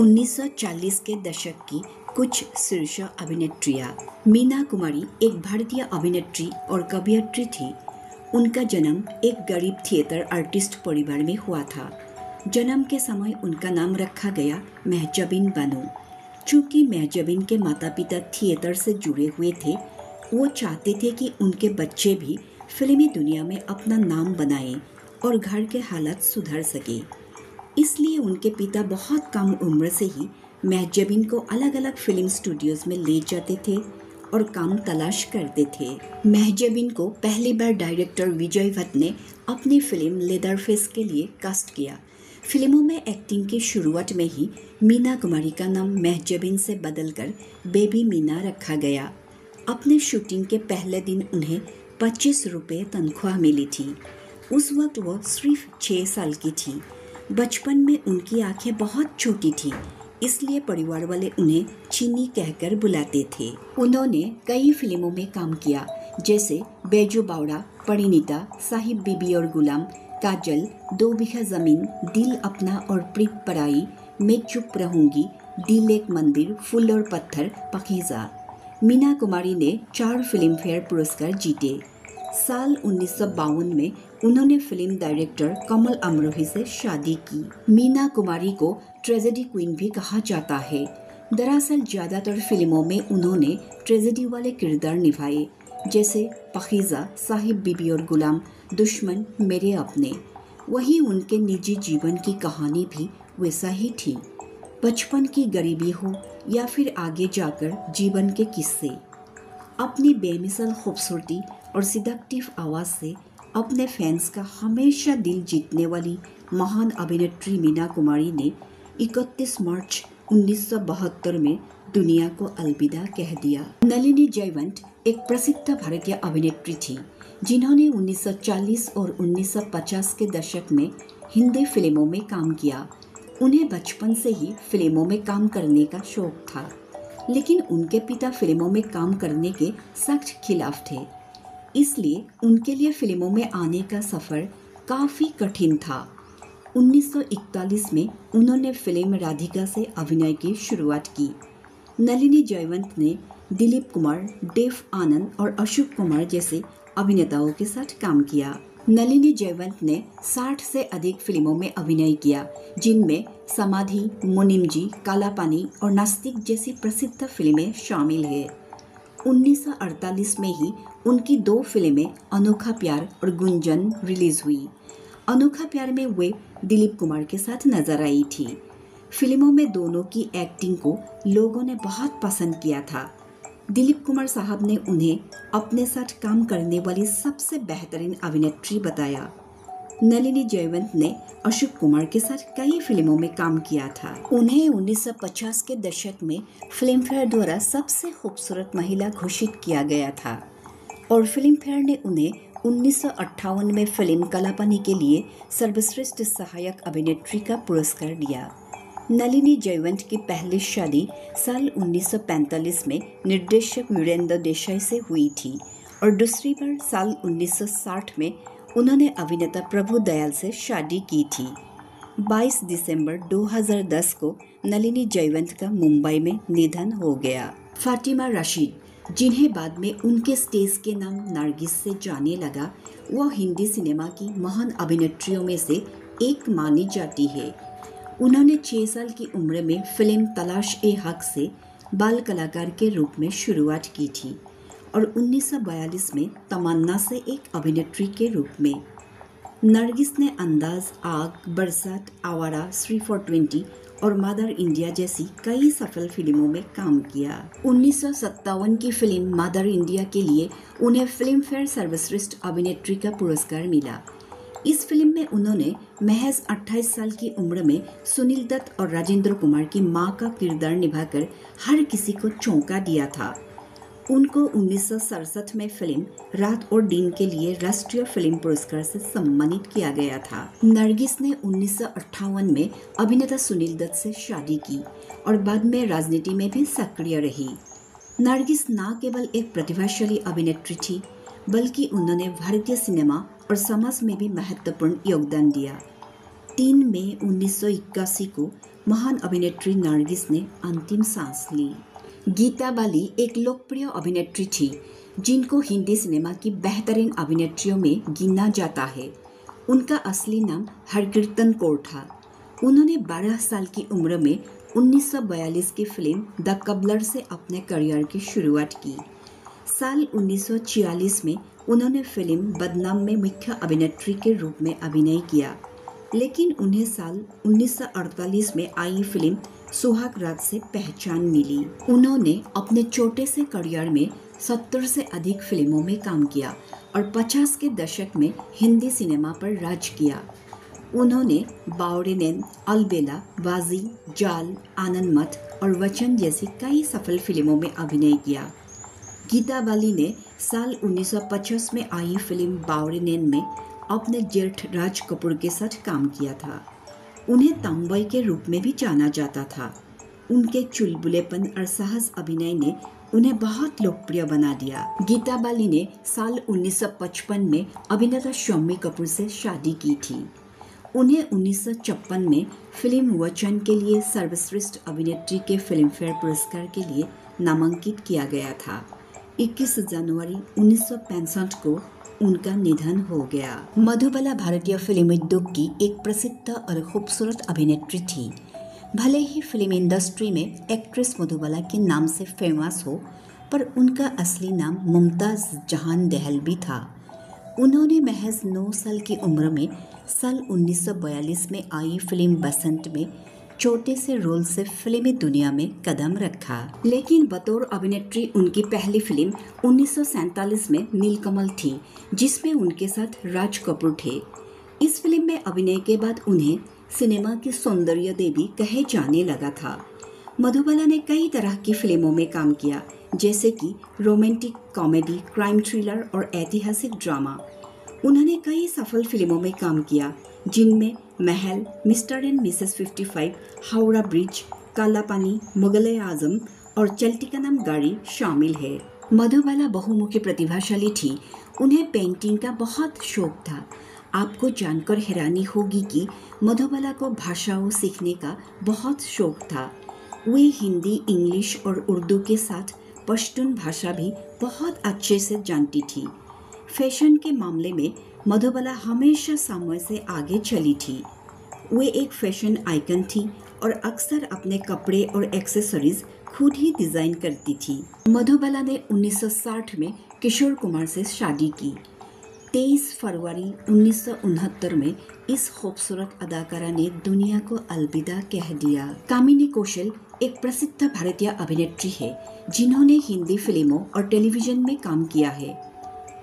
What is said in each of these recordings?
1940 के दशक की कुछ शीर्ष अभिनेत्रियां। मीना कुमारी एक भारतीय अभिनेत्री और कवयित्री थी। उनका जन्म एक गरीब थिएटर आर्टिस्ट परिवार में हुआ था। जन्म के समय उनका नाम रखा गया महजबीन बानो। चूँकि महजबीन के माता पिता थिएटर से जुड़े हुए थे, वो चाहते थे कि उनके बच्चे भी फिल्मी दुनिया में अपना नाम बनाएं और घर के हालात सुधार सके। इसलिए उनके पिता बहुत कम उम्र से ही महजबीन को अलग अलग फिल्म स्टूडियोज में ले जाते थे और काम तलाश करते थे। महजबीन को पहली बार डायरेक्टर विजय भट्ट ने अपनी फिल्म लेदरफेस के लिए कास्ट किया। फिल्मों में एक्टिंग की शुरुआत में ही मीना कुमारी का नाम महजबीन से बदलकर बेबी मीना रखा गया। अपने शूटिंग के पहले दिन उन्हें 25 रुपये तनख्वाह मिली थी। उस वक्त वो सिर्फ 6 साल की थी। बचपन में उनकी आंखें बहुत छोटी थी, इसलिए परिवार वाले उन्हें चीनी कहकर बुलाते थे। उन्होंने कई फिल्मों में काम किया, जैसे बैजू बावड़ा, परिणीता, साहिब बीबी और गुलाम, काजल, 2 बीघा जमीन, दिल अपना और प्रीत पराई, मैं चुप रहूंगी, दिल एक मंदिर, फूल और पत्थर, पखीजा। मीना कुमारी ने 4 फिल्म फेयर पुरस्कार जीते। साल 1952 में उन्होंने फिल्म डायरेक्टर कमल अमरोही से शादी की। मीना कुमारी को ट्रेजेडी क्वीन भी कहा जाता है। दरअसल ज़्यादातर फिल्मों में उन्होंने ट्रेजेडी वाले किरदार निभाए, जैसे पखीजा, साहिब बीबी और गुलाम, दुश्मन, मेरे अपने। वही उनके निजी जीवन की कहानी भी वैसा ही थी। बचपन की गरीबी हो या फिर आगे जाकर जीवन के किस्से। अपनी बेमिसाल खूबसूरती और सिदक्टिव आवाज़ से अपने फैंस का हमेशा दिल जीतने वाली महान अभिनेत्री मीना कुमारी ने 31 मार्च 1972 में दुनिया को अलविदा कह दिया। नलिनी जयवंत एक प्रसिद्ध भारतीय अभिनेत्री थी, जिन्होंने 1940 और 1950 के दशक में हिंदी फिल्मों में काम किया। उन्हें बचपन से ही फिल्मों में काम करने का शौक था, लेकिन उनके पिता फिल्मों में काम करने के सख्त खिलाफ थे। इसलिए उनके लिए फिल्मों में आने का सफ़र काफ़ी कठिन था। 1941 में उन्होंने फिल्म राधिका से अभिनय की शुरुआत की। नलिनी जयवंत ने दिलीप कुमार, देव आनंद और अशोक कुमार जैसे अभिनेताओं के साथ काम किया। नलिनी जयवंत ने 60 से अधिक फिल्मों में अभिनय किया, जिनमें समाधि, मुनिमजी, काला पानी और नास्तिक जैसी प्रसिद्ध फिल्में शामिल हैं। 1948 में ही उनकी 2 फिल्में अनोखा प्यार और गुंजन रिलीज हुई। अनोखा प्यार में वे दिलीप कुमार के साथ नजर आई थी। फिल्मों में दोनों की एक्टिंग को लोगों ने बहुत पसंद किया था। दिलीप कुमार साहब ने उन्हें अपने साथ काम करने वाली सबसे बेहतरीन अभिनेत्री बताया। नलिनी जयवंत ने अशोक कुमार के साथ कई फिल्मों में काम किया था। उन्हें 1950 के दशक में फिल्म फेयर द्वारा सबसे खूबसूरत महिला घोषित किया गया था और फिल्म फेयर ने उन्हें 1958 में फिल्म कालापानी के लिए सर्वश्रेष्ठ सहायक अभिनेत्री का पुरस्कार दिया। नलिनी जयवंत की पहली शादी साल 1945 में निर्देशक वीरेंद्र देसाई से हुई थी और दूसरी बार साल 1960 में उन्होंने अभिनेता प्रभु दयाल से शादी की थी। 22 दिसंबर 2010 को नलिनी जयवंत का मुंबई में निधन हो गया। फातिमा रशीद, जिन्हें बाद में उनके स्टेज के नाम नरगिस से जाने लगा, वह हिंदी सिनेमा की महान अभिनेत्रियों में से एक मानी जाती है। उन्होंने 6 साल की उम्र में फिल्म तलाश ए हक से बाल कलाकार के रूप में शुरुआत की थी और 1942 में तमन्ना से एक अभिनेत्री के रूप में। नरगिस ने अंदाज, आग, बरसात, आवारा, श्री 420 और मदर इंडिया जैसी कई सफल फिल्मों में काम किया। 1957 की फिल्म मदर इंडिया के लिए उन्हें फिल्म फेयर सर्वश्रेष्ठ अभिनेत्री का पुरस्कार मिला। इस फिल्म में उन्होंने महज 28 साल की उम्र में सुनील दत्त और राजेंद्र कुमार की मां का किरदार निभाकर हर किसी को चौंका दिया था। उनको 1967 में फिल्म रात और दिन के लिए राष्ट्रीय फिल्म पुरस्कार से सम्मानित किया गया था। नरगिस ने 1958 में अभिनेता सुनील दत्त से शादी की और बाद में राजनीति में भी सक्रिय रही। नरगिस न केवल एक प्रतिभाशाली अभिनेत्री थी, बल्कि उन्होंने भारतीय सिनेमा और समाज में भी महत्वपूर्ण योगदान दिया। 3 मई 1981 को महान अभिनेत्री नरगिस ने अंतिम सांस ली। गीता बाली एक लोकप्रिय अभिनेत्री थी जिनको हिंदी सिनेमा की बेहतरीन अभिनेत्रियों में गिना जाता है। उनका असली नाम हरकीर्तन कौर था। उन्होंने 12 साल की उम्र में 1942 की फिल्म द कबलर से अपने करियर की शुरुआत की। साल 1946 में उन्होंने फिल्म बदनाम में मुख्य अभिनेत्री के रूप में अभिनय किया, लेकिन उन्हें साल 1948 में आई फिल्म सुहाग रात से पहचान मिली। उन्होंने अपने छोटे से करियर में 70 से अधिक फिल्मों में काम किया और 50 के दशक में हिंदी सिनेमा पर राज किया। उन्होंने बावड़े नैन, अलबेला, बाजी, जाल, आनंद मठ और वचन जैसी कई सफल फिल्मों में अभिनय किया। गीता बाली ने साल 1950 में आई फिल्म बावड़े नैन में अपने जेठ राज कपूर के साथ काम किया था। उन्हें तंबई के रूप में भी जाना जाता था। उनके चुलबुलेपन और साहस अभिनय ने उन्हें बहुत लोकप्रिय बना दिया। गीता बाली ने साल 1955 में अभिनेता शम्मी कपूर से शादी की थी। उन्हें 1956 में फिल्म वचन के लिए सर्वश्रेष्ठ अभिनेत्री के फिल्मफेयर पुरस्कार के लिए नामांकित किया गया था। 21 जनवरी 1965 को उनका निधन हो गया। मधुबाला भारतीय फिल्म उद्योग की एक प्रसिद्ध और खूबसूरत अभिनेत्री थी। भले ही फिल्म इंडस्ट्री में एक्ट्रेस मधुबाला के नाम से फेमस हो, पर उनका असली नाम मुमताज़ जहान दहलवी था। उन्होंने महज 9 साल की उम्र में साल 1942 में आई फिल्म बसंत में छोटे से रोल से फिल्मी दुनिया में कदम रखा, लेकिन बतौर अभिनेत्री उनकी पहली फिल्म 1947 में नीलकमल थी, जिसमें उनके साथ राज कपूर थे। इस फिल्म में अभिनय के बाद उन्हें सिनेमा की सौंदर्य देवी कहे जाने लगा था। मधुबाला ने कई तरह की फिल्मों में काम किया, जैसे कि रोमांटिक कॉमेडी, क्राइम थ्रिलर और ऐतिहासिक ड्रामा। उन्होंने कई सफल फिल्मों में काम किया, जिनमें महल, mister and Mrs 55, Howrah bridge, काला पानी, मुगल आजम और चलती का नाम गाड़ी शामिल है। मधुबाला बहुमुखी प्रतिभाशाली थी। उन्हें पेंटिंग का बहुत शौक था। आपको जानकर हैरानी होगी कि मधुबाला को भाषाओं सीखने का बहुत शौक था। वे हिंदी, इंग्लिश और उर्दू के साथ पश्तून भाषा भी बहुत अच्छे से जानती थी। फैशन के मामले में मधुबाला हमेशा समय से आगे चली थी। वे एक फैशन आइकन थी और अक्सर अपने कपड़े और एक्सेसरीज खुद ही डिज़ाइन करती थी। मधुबाला ने 1960 में किशोर कुमार से शादी की। 23 फरवरी 1969 में इस खूबसूरत अदाकारा ने दुनिया को अलविदा कह दिया। कामिनी कौशल एक प्रसिद्ध भारतीय अभिनेत्री है जिन्होंने हिंदी फिल्मों और टेलीविज़न में काम किया है।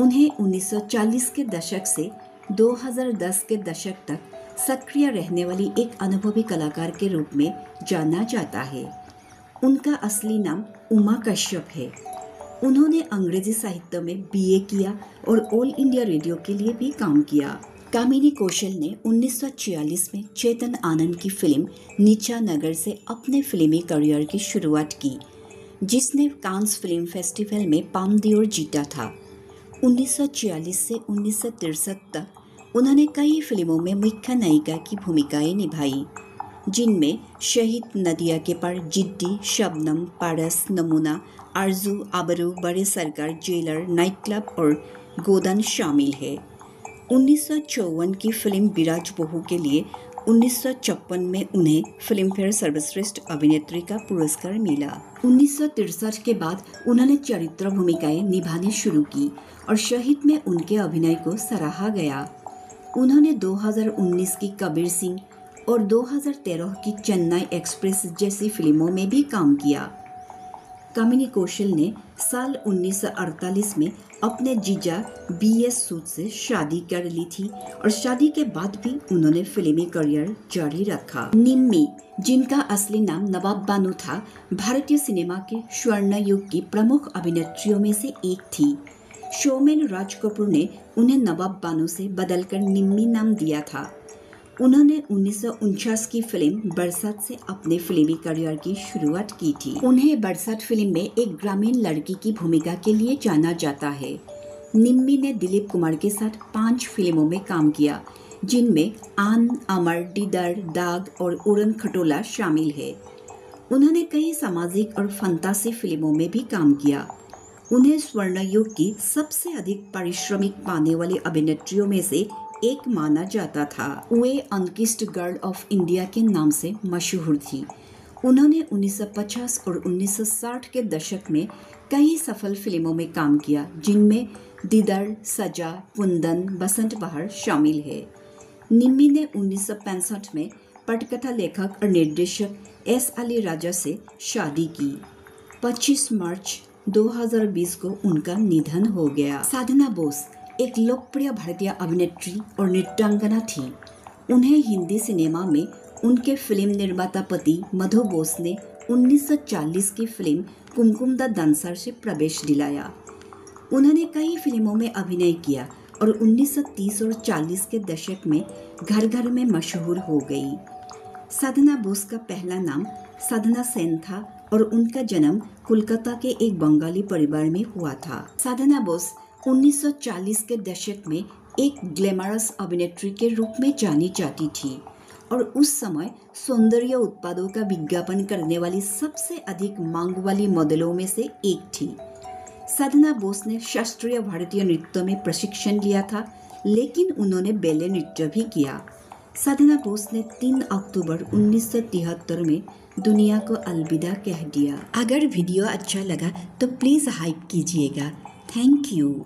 उन्हें 1940 के दशक से 2010 के दशक तक सक्रिय रहने वाली एक अनुभवी कलाकार के रूप में जाना जाता है। उनका असली नाम उमा कश्यप है। उन्होंने अंग्रेजी साहित्य में बीए किया और ऑल इंडिया रेडियो के लिए भी काम किया। कामिनी कौशल ने 1946 में चेतन आनंद की फिल्म नीचा नगर से अपने फिल्मी करियर की शुरुआत की, जिसने कांस फिल्म फेस्टिवल में पाम दियोर जीता था। 1946 से 1963 तक उन्होंने कई फिल्मों में मुख्य नायिका की भूमिकाएं निभाई, जिनमें शहीद, नदिया के पार, जिद्दी, शबनम, पारस, नमूना, आरजू, आबरू, बड़े सरकार, जेलर, नाइट क्लब और गोदान शामिल है। 1954 की फिल्म बिराज बहू के लिए 1956 में उन्हें फिल्मफेयर सर्वश्रेष्ठ अभिनेत्री का पुरस्कार मिला। 1963 के बाद उन्होंने चरित्र भूमिकाएं निभानी शुरू की और शहीद में उनके अभिनय को सराहा गया। उन्होंने 2019 की कबीर सिंह और 2013 की चेन्नई एक्सप्रेस जैसी फिल्मों में भी काम किया। कामिनी कौशल ने साल 1948 में अपने जीजा बीएस सूद से शादी कर ली थी और शादी के बाद भी उन्होंने फिल्मी करियर जारी रखा। निम्मी, जिनका असली नाम नवाब बानो था, भारतीय सिनेमा के स्वर्ण युग की प्रमुख अभिनेत्रियों में से एक थी। शोमैन राज कपूर ने उन्हें नवाब बानो से बदलकर निम्मी नाम दिया था। उन्होंने 1949 की फिल्म बरसात से अपने फिल्मी करियर की शुरुआत की थी। उन्हें बरसात फिल्म में एक ग्रामीण लड़की की भूमिका के लिए जाना जाता है। निम्मी ने दिलीप कुमार के साथ 5 फिल्मों में काम किया। जिनमें आन, अमर, दीदार, दाग और उड़न खटोला शामिल है। उन्होंने कई सामाजिक और फंतासी फिल्मों में भी काम किया। उन्हें स्वर्ण युग की सबसे अधिक पारिश्रमिक पाने वाली अभिनेत्रियों में से एक माना जाता था। वे अनकिस्ड गर्ल ऑफ इंडिया के नाम से मशहूर थी। उन्होंने 1950 और 1960 के दशक में कई सफल फिल्मों में काम किया, जिनमें दीदार, सजा, कुंदन, बसंत बहार शामिल है। निम्मी ने 1965 में पटकथा लेखक और निर्देशक एस अली राजा से शादी की। 25 मार्च 2020 को उनका निधन हो गया। साधना बोस एक लोकप्रिय भारतीय अभिनेत्री और नृत्यांगना थी। उन्हें हिंदी सिनेमा में उनके फिल्म निर्माता पति मधु बोस ने 1940 की फिल्म कुमकुम द डांसर से प्रवेश दिलाया। उन्होंने कई फिल्मों में अभिनय किया और 1930 और 40 के दशक में घर घर में मशहूर हो गई। साधना बोस का पहला नाम साधना सेन था और उनका जन्म कोलकाता के एक बंगाली परिवार में हुआ था। साधना बोस 1940 के दशक में एक ग्लैमरस अभिनेत्री के रूप में जानी जाती थी और उस समय सौंदर्य उत्पादों का विज्ञापन करने वाली सबसे अधिक मांग वाली मॉडलों में से एक थी। साधना बोस ने शास्त्रीय भारतीय नृत्य में प्रशिक्षण लिया था, लेकिन उन्होंने बैले नृत्य भी किया। साधना बोस ने 3 अक्टूबर 1973 में दुनिया को अलविदा कह दिया। अगर वीडियो अच्छा लगा तो प्लीज़ हाइप कीजिएगा। Thank you.